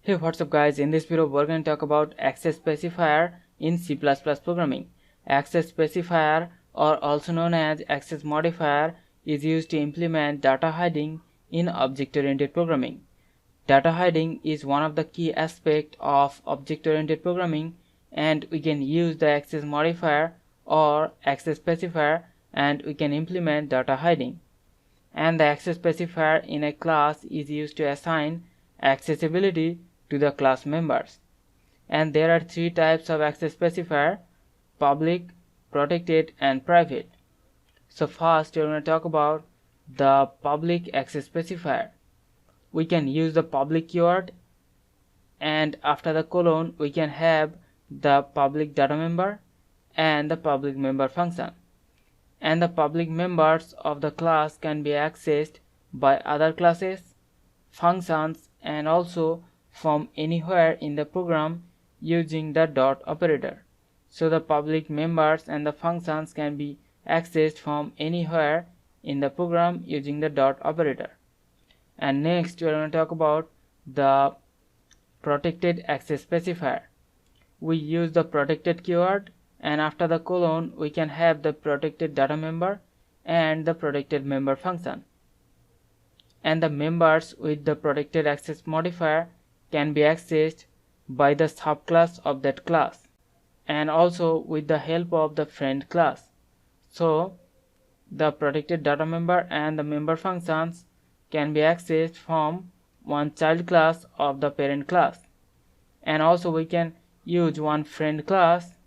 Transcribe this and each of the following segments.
Hey, what's up guys? In this video we're going to talk about access specifier in C++ programming. Access specifier, or also known as access modifier, is used to implement data hiding in object-oriented programming. Data hiding is one of the key aspects of object-oriented programming, and we can use the access modifier or access specifier and we can implement data hiding. And the access specifier in a class is used to assign accessibility to the class members. And there are three types of access specifier: public, protected, and private. So first we're going to talk about the public access specifier. We can use the public keyword, and after the colon we can have the public data member and the public member function. And the public members of the class can be accessed by other classes, functions, and also from anywhere in the program using the dot operator. So the public members and the functions can be accessed from anywhere in the program using the dot operator. And next we are going to talk about the protected access specifier. We use the protected keyword, and after the colon we can have the protected data member and the protected member function. And the members with the protected access modifier can be accessed by the subclass of that class and also with the help of the friend class. So the protected data member and the member functions can be accessed from one child class of the parent class, and also we can use one friend class,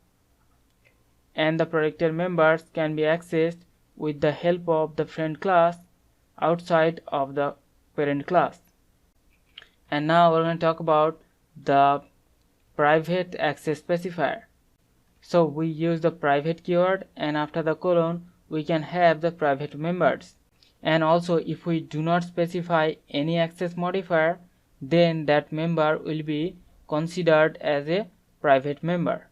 and the protected members can be accessed with the help of the friend class outside of the parent class. And now we're going to talk about the private access specifier. So we use the private keyword, and after the colon we can have the private members. And also if we do not specify any access modifier, then that member will be considered as a private member.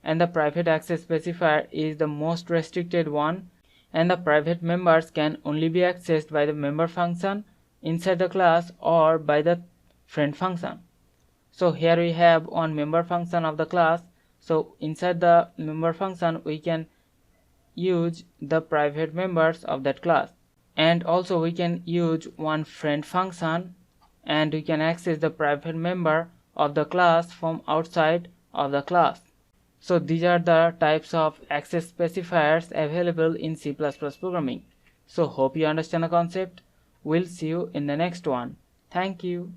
And the private access specifier is the most restricted one, and the private members can only be accessed by the member function inside the class or by the friend function. So here we have one member function of the class. So inside the member function we can use the private members of that class, and also we can use one friend function and we can access the private member of the class from outside of the class. So these are the types of access specifiers available in C++ programming. So hope you understand the concept. We'll see you in the next one. Thank you.